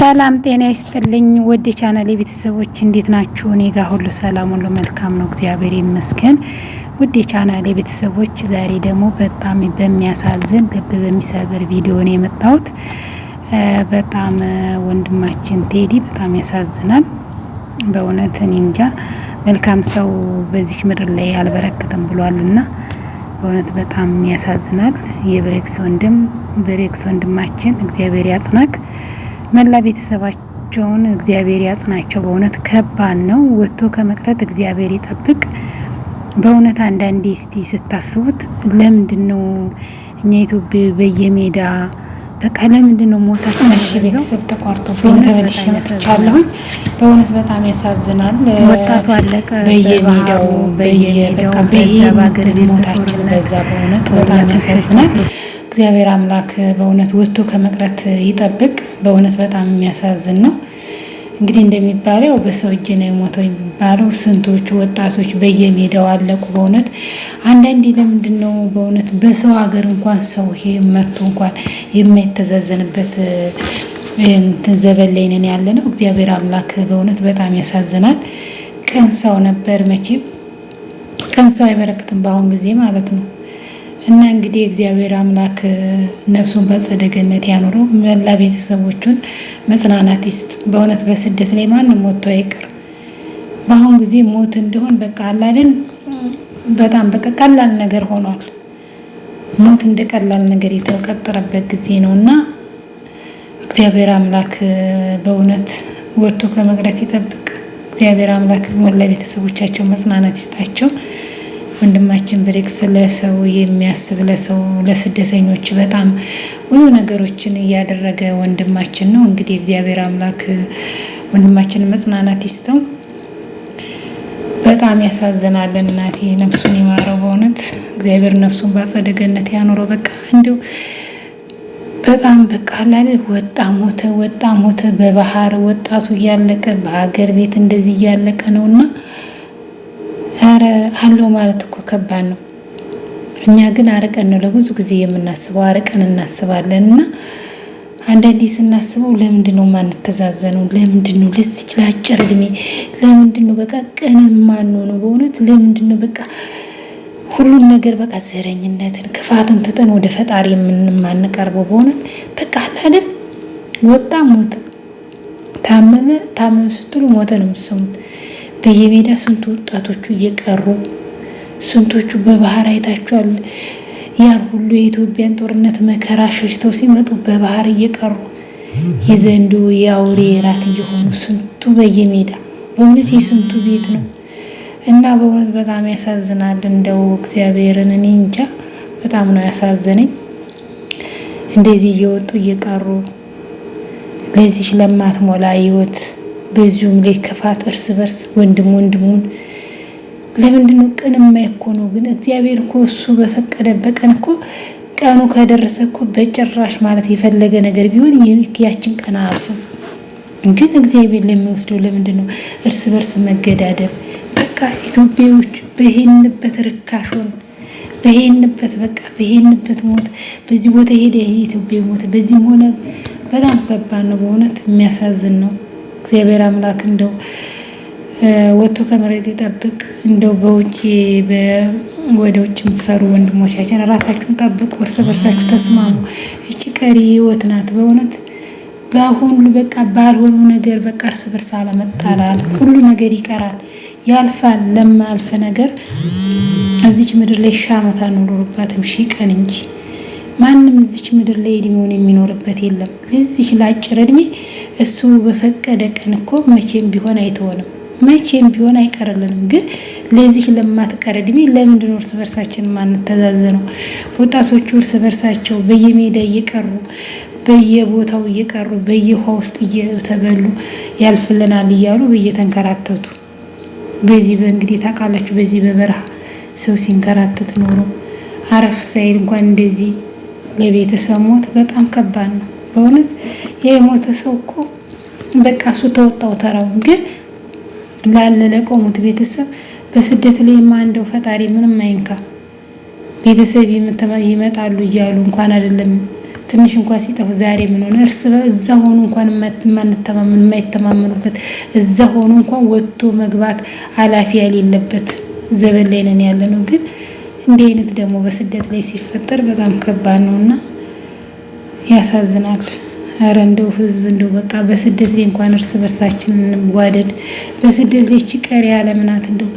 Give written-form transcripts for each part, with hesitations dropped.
ሰላም ጤና ይስጥልኝ ውድ ቻናሌ ቤተሰቦች እንዴት ናችሁ? እኔ ጋር ሁሉ ሰላም ሁሉ መልካም ነው፣ እግዚአብሔር ይመስገን። ውድ ቻናሌ ቤተሰቦች ዛሬ ደግሞ በጣም በሚያሳዝን ልብ በሚሰብር ቪዲዮ ነው የመጣሁት። በጣም ወንድማችን ቴዲ በጣም ያሳዝናል። በእውነት እኔ እንጃ መልካም ሰው በዚህ ምድር ላይ አልበረከተም ብሏልና በእውነት በጣም ያሳዝናል። የብሬክስ ወንድማችን እግዚአብሔር ያጽናክ፣ መላ ቤተሰባቸውን እግዚአብሔር ያጽናቸው። በእውነት ከባድ ነው። ወጥቶ ከመቅረት እግዚአብሔር ይጠብቅ። በእውነት አንዳንዴ እስቲ ስታስቡት ለምንድነው እኛ ኢትዮጵያ በየሜዳ በቃ ለምንድነው ሞታችን? እሺ ቤተሰብ ተቋርጦ ተመልሼ መጥቻለሁ። በእውነት በጣም ያሳዝናል። ወጣቱ አለቀ በየሜዳው በየበቃ በየባገር ሞታችን በዛ። በእውነት በጣም ያሳዝናል። እግዚአብሔር አምላክ በእውነት ወጥቶ ከመቅረት ይጠብቅ። በእውነት በጣም የሚያሳዝን ነው። እንግዲህ እንደሚባለው በሰው እጅ ነው የሞተው የሚባለው። ስንቶቹ ወጣቶች በየሜዳው አለቁ። በእውነት አንዳንዴ ለምንድን ነው በእውነት በሰው ሀገር እንኳን ሰው ይሄ መርቶ እንኳን የማይተዛዘንበት እንትን ዘበን ላይ ነን ያለ ነው። እግዚአብሔር አምላክ በእውነት በጣም ያሳዝናል። ቀን ሰው ነበር፣ መቼም ቀን ሰው አይበረክትም በአሁን ጊዜ ማለት ነው። እና እንግዲህ እግዚአብሔር አምላክ ነፍሱን በአጸደ ገነት ያኑረው፣ መላ ቤተሰቦቹን መጽናናት ይስጥ። በእውነት በስደት ላይ ማንም ሞቶ አይቀር። በአሁን ጊዜ ሞት እንደሆን በቃ አላደን በጣም በቃ ቀላል ነገር ሆኗል። ሞት እንደ ቀላል ነገር የተቀጠረበት ጊዜ ነውና እግዚአብሔር አምላክ በእውነት ወጥቶ ከመቅረት ይጠብቅ። እግዚአብሔር አምላክ መላ ቤተሰቦቻቸው መጽናናት ይስጣቸው። ወንድማችን ብሬክስ ለሰው የሚያስብ ለሰው ለስደተኞች በጣም ብዙ ነገሮችን እያደረገ ወንድማችን ነው። እንግዲህ እግዚአብሔር አምላክ ወንድማችን መጽናናት ይስጠው። በጣም ያሳዝናል። እናቴ ነፍሱን ይማረው። በእውነት እግዚአብሔር ነፍሱን በአጸደ ገነት ያኖረው። በቃ እንዲሁ በጣም በቃ አላለ ወጣ ሞተ በባህር ወጣቱ እያለቀ በሀገር ቤት እንደዚህ እያለቀ ነውና አረ አለው ማለት እኮ ከባድ ነው። እኛ ግን አርቀን ነው ለብዙ ጊዜ የምናስበው፣ አርቀን እናስባለን። እና አንዳንዴ ስናስበው ለምንድነው ማንተዛዘነው? ለምንድነው ለዚች ለአጭር እድሜ ለምንድነው በቃ ቀን ማንሆነው? በእውነት ለምንድነው በቃ ሁሉን ነገር በቃ ዘረኝነትን ክፋትን ትተን ወደ ፈጣሪ የምንማንቀርበው? በእውነት በቃ አይደል ወጣ ሞተ፣ ታመመ ስትሉ ሞተ ነው የምትሰሙት። በየሜዳ ስንቱ ወጣቶቹ እየቀሩ ስንቶቹ በባህር አይታችኋል። ያን ሁሉ የኢትዮጵያን ጦርነት መከራ ሸሽተው ሲመጡ በባህር እየቀሩ የዘንዶ የአውሬ ራት እየሆኑ ስንቱ በየሜዳ በእውነት የስንቱ ቤት ነው። እና በእውነት በጣም ያሳዝናል። እንደው እግዚአብሔርን እኔ እንጃ በጣም ነው ያሳዘነኝ። እንደዚህ እየወጡ እየቀሩ ለዚህ ለማትሞላ ህይወት በዚሁም ላይ ክፋት እርስ በርስ ወንድሙን ለምንድነው ቀን የማይኮነው? ግን እግዚአብሔር እኮ እሱ በፈቀደበት ቀን እኮ ቀኑ ከደረሰ እኮ በጭራሽ ማለት የፈለገ ነገር ቢሆን ያችን ቀን አልፎ ግን እግዚአብሔር ለሚወስደው ለምንድነው እርስ በርስ መገዳደል? በቃ ኢትዮጵያዎች በሄንበት ርካሾን በሄንበት በቃ በሄንበት ሞት በዚህ ቦታ ሄደ ኢትዮጵያ ሞት በዚህም ሆነ በጣም ከባድ ነው። በእውነት የሚያሳዝን ነው። እግዚአብሔር አምላክ እንደው ወጥቶ ከመሬት ይጠብቅ። እንደው በውጪ ወደ ውጭ የምትሰሩ ወንድሞቻችን ራሳችሁን ጠብቁ፣ እርስ በርሳችሁ ተስማሙ። እቺ ቀሪ ህይወት ናት። በእውነት ለአሁኑ በቃ ባልሆኑ ነገር በቃ እርስ በርስ አለመጣላል፣ ሁሉ ነገር ይቀራል፣ ያልፋል። ለማያልፍ ነገር እዚች ምድር ላይ ሺህ ዓመት አንኖርባትም፣ ሺህ ቀን እንጂ ማንም እዚች ምድር ላይ እድሜውን የሚኖርበት የለም። ለዚች ላጭር እድሜ እሱ በፈቀደ ቀን እኮ መቼም ቢሆን አይተወንም፣ መቼም ቢሆን አይቀርልንም። ግን ለዚች ለማትቀር እድሜ ለምንድነው እርስ በርሳችን ማንተዛዘነው? ወጣቶቹ እርስ በርሳቸው በየሜዳ እየቀሩ በየቦታው እየቀሩ በየውሃ ውስጥ እየተበሉ ያልፍልናል እያሉ በየተንከራተቱ በዚህ በእንግዲህ ታውቃላችሁ፣ በዚህ በበረሃ ሰው ሲንከራተት ኖሮ አረፍ ሳይል እንኳን እንደዚህ ለቤተሰብ ሞት በጣም ከባድ ነው። በእውነት የሞተ ሰው እኮ በቃ እሱ ተወጣው ተራው። ግን ለቆሙት ቤተሰብ በስደት ላይ እንደው ፈጣሪ ምንም አይንካ። ቤተሰብ ይመጣሉ እያሉ እንኳን አይደለም ትንሽ እንኳን ሲጠፉ ዛሬ ምን ሆነ እርስ እዛ ሆኖ እንኳን የማይተማመኑበት እዛ ሆኖ እንኳን ወጥቶ መግባት ኃላፊ የሌለበት ዘመን ላይ ነን ያለ ነው። ግን እንዲህ አይነት ደግሞ በስደት ላይ ሲፈጠር በጣም ከባድ ነውና ያሳዝናል። ኧረ እንደው ህዝብ እንደው በቃ በስደት ላይ እንኳን እርስ በርሳችን እንዋደድ። በስደት ላይ እቺ ቀሪ ዓለምናት እንደው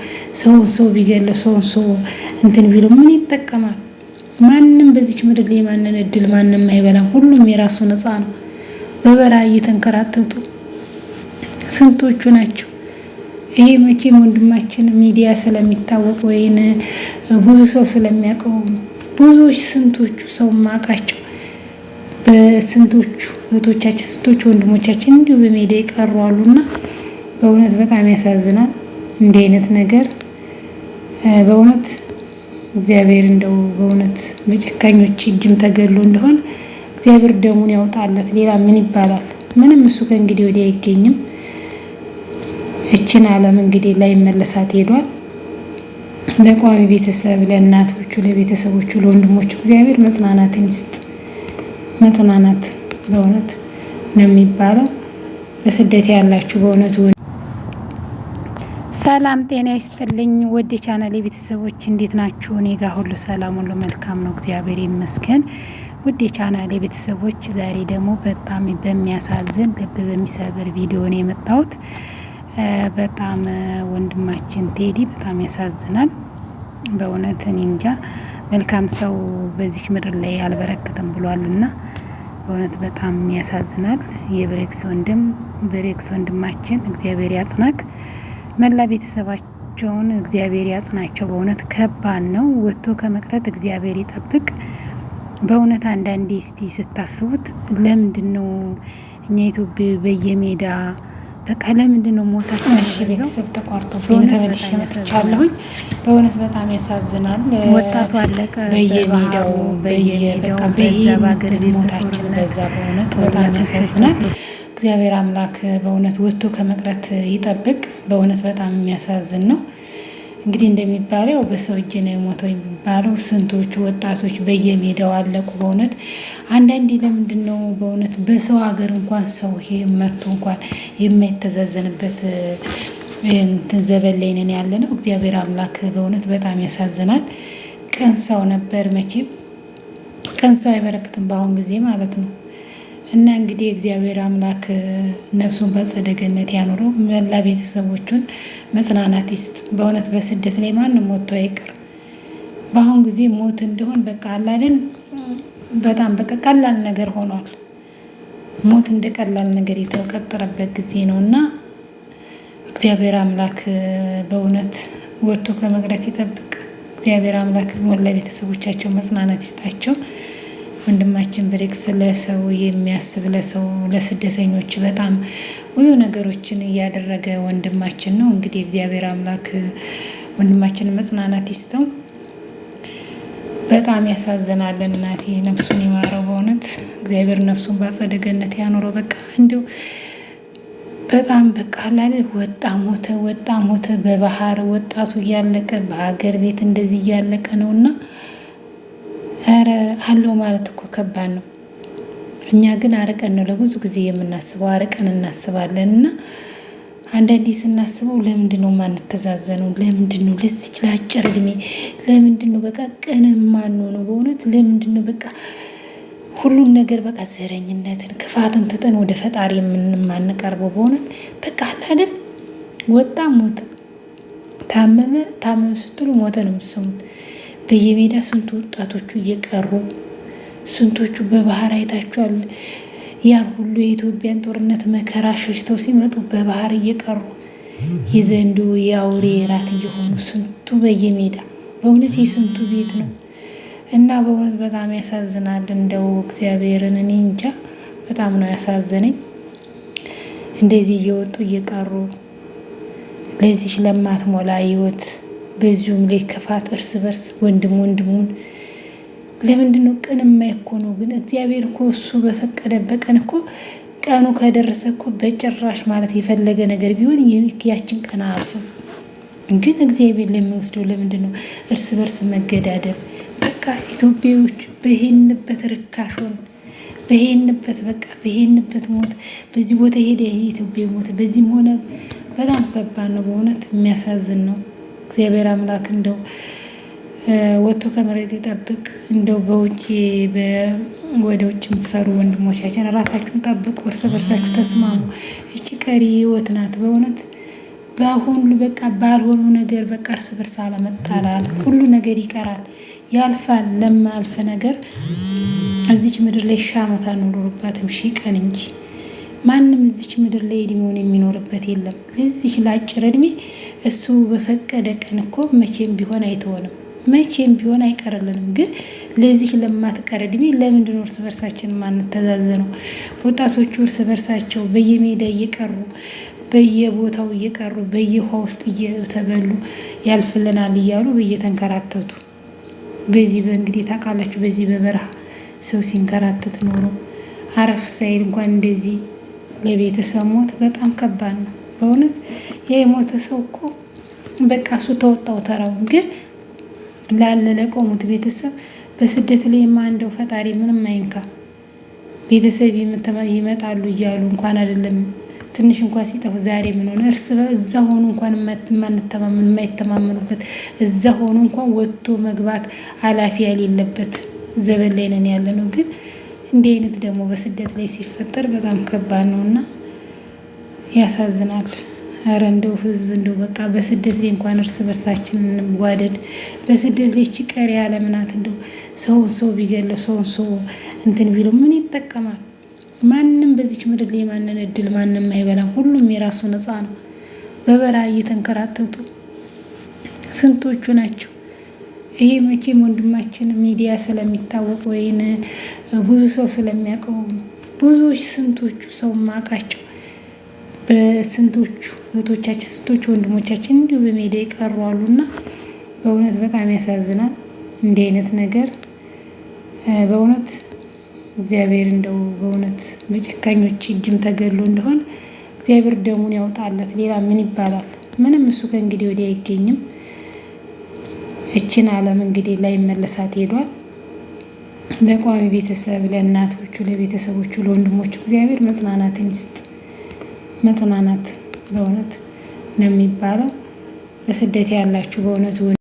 ሰው ቢገለው ሰው እንትን ቢሉ ምን ይጠቀማል? ማንም በዚች ምድር ላይ ማንን እድል ማንም አይበላም። ሁሉም የራሱ ነፃ ነው። በበረሃ እየተንከራተቱ ስንቶቹ ናቸው። ይሄ መቼም ወንድማችን ሚዲያ ስለሚታወቅ ወይን ብዙ ሰው ስለሚያውቀው ብዙዎች ስንቶቹ ሰው ማቃቸው በስንቶቹ እህቶቻችን ስንቶቹ ወንድሞቻችን እንዲሁ በሜዲያ ይቀሩ አሉና በእውነት በጣም ያሳዝናል። እንዲህ አይነት ነገር በእውነት እግዚአብሔር እንደው በእውነት በጨካኞች እጅም ተገሎ እንደሆነ እግዚአብሔር ደሙን ያውጣለት። ሌላ ምን ይባላል? ምንም እሱ ከእንግዲህ ወዲያ አይገኝም። እችን ዓለም እንግዲህ ላይ መለሳት ሄዷል። ለቋሚ ቤተሰብ ለእናቶቹ፣ ለቤተሰቦቹ፣ ለወንድሞቹ እግዚአብሔር መጽናናትን ይስጥ። መጽናናት በእውነት ነው የሚባለው። በስደት ያላችሁ በእውነት ሰላም ጤና ይስጥልኝ። ወደ ቻናሌ ቤተሰቦች እንዴት ናችሁ? እኔ ጋር ሁሉ ሰላም ሁሉ መልካም ነው፣ እግዚአብሔር ይመስገን። ወደ ቻናሌ ቤተሰቦች ዛሬ ደግሞ በጣም በሚያሳዝን ልብ በሚሰብር ቪዲዮ ነው የመጣሁት። በጣም ወንድማችን ቴዲ በጣም ያሳዝናል በእውነት። እኔ እንጃ መልካም ሰው በዚህ ምድር ላይ አልበረከተም ብሏልና በእውነት በጣም ያሳዝናል። የብሬክስ ወንድማችን እግዚአብሔር ያጽናክ፣ መላ ቤተሰባቸውን እግዚአብሔር ያጽናቸው። በእውነት ከባድ ነው። ወጥቶ ከመቅረት እግዚአብሔር ይጠብቅ። በእውነት አንዳንዴ እስቲ ስታስቡት ለምንድን ነው እኛ ኢትዮጵያ በየሜዳ በቃ ለምንድን ነው ሞታችን? እሺ ቤተሰብ ተቋርጦ ተመልሼ መጥቻለሁኝ። በእውነት በጣም ያሳዝናል። ወጣቱ አለቀ በየሜዳው በየበት ሞታችን በዛ። በእውነት በጣም ያሳዝናል። እግዚአብሔር አምላክ በእውነት ወጥቶ ከመቅረት ይጠብቅ። በእውነት በጣም የሚያሳዝን ነው። እንግዲህ እንደሚባለው በሰው እጅ ነው የሞተው የሚባለው። ስንቶቹ ወጣቶች በየሜዳው አለቁ። በእውነት አንዳንዴ ለምንድን ነው በእውነት በሰው ሀገር እንኳን ሰው ይሄ መርቶ እንኳን የማይተዛዘንበት እንትን ዘበን ላይ ነን ያለ ነው። እግዚአብሔር አምላክ በእውነት በጣም ያሳዝናል። ቀን ሰው ነበር መቼም ቀን ሰው አይበረክትም በአሁን ጊዜ ማለት ነው። እና እንግዲህ እግዚአብሔር አምላክ ነፍሱን በአጸደ ገነት ያኑረው፣ መላ ቤተሰቦቹን መጽናናት ይስጥ። በእውነት በስደት ላይ ማንም ሞቶ አይቀርም። በአሁን ጊዜ ሞት እንደሆን በቃ አላደን በጣም በቃ ቀላል ነገር ሆኗል። ሞት እንደ ቀላል ነገር የተቀጠረበት ጊዜ ነው እና እግዚአብሔር አምላክ በእውነት ወጥቶ ከመቅረት ይጠብቅ። እግዚአብሔር አምላክ መላ ቤተሰቦቻቸው መጽናናት ይስጣቸው። ወንድማችን ብሬክስ ለሰው የሚያስብ ለሰው ለስደተኞች በጣም ብዙ ነገሮችን እያደረገ ወንድማችን ነው። እንግዲህ እግዚአብሔር አምላክ ወንድማችን መጽናናት ይስጠው። በጣም ያሳዝናል። እናቴ ነፍሱን ይማረው። በእውነት እግዚአብሔር ነፍሱን በአጸደ ገነት ያኖረው። በቃ እንዲሁ በጣም በቃ ላለ ወጣ ሞተ በባህር ወጣቱ እያለቀ በሀገር ቤት እንደዚህ እያለቀ ነውና ኧረ አለው ማለት እኮ ከባድ ነው። እኛ ግን አርቀን ነው ለብዙ ጊዜ የምናስበው፣ አርቀን እናስባለን። እና አንዳንዴ ስናስበው ለምንድን ነው ማንተዛዘነው? ለምንድን ነው ለዚች ለአጭር እድሜ ለምንድን ነው በቃ ቀን ማንሆነው? በእውነት ለምንድን ነው በቃ ሁሉን ነገር በቃ ዘረኝነትን ክፋትን ትተን ወደ ፈጣሪ የምንማንቀርበው? በእውነት በቃ አይደል ወጣ ሞተ፣ ታመመ ስትሉ ሞተ ነው የምትሰሙት። በየሜዳ ስንቱ ወጣቶቹ እየቀሩ ስንቶቹ በባህር አይታችኋል። ያን ሁሉ የኢትዮጵያን ጦርነት መከራ ሸሽተው ሲመጡ በባህር እየቀሩ የዘንዶ የአውሬ ራት እየሆኑ ስንቱ በየሜዳ በእውነት የስንቱ ቤት ነው እና በእውነት በጣም ያሳዝናል። እንደው እግዚአብሔርን እኔ እንጃ በጣም ነው ያሳዘነኝ። እንደዚህ እየወጡ እየቀሩ ለዚህ ለማትሞላ ህይወት በዚሁም ላይ ክፋት እርስ በርስ ወንድሙን ለምንድን ነው ቀን የማይኮነው? ግን እግዚአብሔር እኮ እሱ በፈቀደበት ቀን እኮ ቀኑ ከደረሰ እኮ በጭራሽ ማለት የፈለገ ነገር ቢሆን ያችን ቀን አልፎ ግን እግዚአብሔር ለሚወስደው ለምንድን ነው እርስ በርስ መገዳደል? በቃ ኢትዮጵያዎች በሄንበት ርካሽ ሆን በሄንበት በቃ በሄንበት ሞት በዚህ ቦታ ሄደ የኢትዮጵያ ሞት በዚህም ሆነ በጣም ከባድ ነው። በእውነት የሚያሳዝን ነው። እግዚአብሔር አምላክ እንደው ወጥቶ ከመሬት ይጠብቅ። እንደው በውጭ ወደ ውጭ የምትሰሩ ወንድሞቻችን ራሳችሁን ጠብቁ፣ እርስ በርሳችሁ ተስማሙ። እቺ ቀሪ ህይወት ናት። በእውነት በአሁኑ በቃ ባልሆኑ ነገር በቃ እርስ በርስ አለመጣላል፣ ሁሉ ነገር ይቀራል፣ ያልፋል። ለማያልፍ ነገር እዚች ምድር ላይ 1000 ዓመት አንኖርባትም 1000 ቀን እንጂ ማንም እዚች ምድር ላይ እድሜውን የሚኖርበት የለም። ለዚች ለአጭር እድሜ እሱ በፈቀደ ቀን እኮ መቼም ቢሆን አይተወንም፣ መቼም ቢሆን አይቀርልንም። ግን ለዚች ለማትቀር እድሜ ለምንድን ነው እርስ በርሳችን ማንተዛዘነው? ወጣቶቹ እርስ በርሳቸው በየሜዳ እየቀሩ በየቦታው እየቀሩ በየውሃ ውስጥ እየተበሉ ያልፍልናል እያሉ በየተንከራተቱ በዚህ በእንግዲህ ታውቃላችሁ፣ በዚህ በበረሃ ሰው ሲንከራተት ኖሮ አረፍ ሳይል እንኳን እንደዚህ ለቤተሰብ ሞት በጣም ከባድ ነው በእውነት። የሞተ ሰው እኮ በቃ እሱ ተወጣው ተራውን። ግን ላለ ለቆሙት ቤተሰብ በስደት ላይ እንደው ፈጣሪ ምንም አይንካ። ቤተሰብ ይመጣሉ እያሉ እንኳን አይደለም ትንሽ እንኳን ሲጠፉ ዛሬ ምን ሆነ እርስ እዛ ሆኖ እንኳን የማይተማመኑበት እዛ ሆኖ እንኳን ወጥቶ መግባት ኃላፊ የሌለበት ዘመን ላይ ነን ያለ ነው። ግን እንዲህ አይነት ደግሞ በስደት ላይ ሲፈጠር በጣም ከባድ ነውና ያሳዝናል። ኧረ እንደው ህዝብ እንደው በቃ በስደት ላይ እንኳን እርስ በርሳችን እንዋደድ። በስደት ላይ እቺ ቀሪ ዓለም ናት። እንደው ሰውን ሰው ቢገለው ሰውን ሰው እንትን ቢለው ምን ይጠቀማል? ማንም በዚች ምድር ላይ ማንን እድል ማንም አይበላም። ሁሉም የራሱ ነፃ ነው። በበረሃ እየተንከራተቱ ስንቶቹ ናቸው። ይሄ መቼም ወንድማችን ሚዲያ ስለሚታወቅ ወይን ብዙ ሰው ስለሚያውቀው ብዙዎች ስንቶቹ ሰው ማቃቸው በስንቶቹ እህቶቻችን ስንቶቹ ወንድሞቻችን እንዲሁ በሜዳ ይቀሩ አሉና በእውነት በጣም ያሳዝናል። እንዲህ አይነት ነገር በእውነት እግዚአብሔር እንደው በእውነት በጨካኞች እጅም ተገድሎ እንደሆነ እግዚአብሔር ደሙን ያውጣለት። ሌላ ምን ይባላል? ምንም እሱ ከእንግዲህ ወዲህ አይገኝም። እችን ዓለም እንግዲህ ላይ መለሳት ሄዷል። ለቋሚ ቤተሰብ ለእናቶቹ፣ ለቤተሰቦቹ፣ ለወንድሞቹ እግዚአብሔር መጽናናትን ይስጥ። መጽናናት በእውነት ነው የሚባለው። በስደት ያላችሁ በእውነት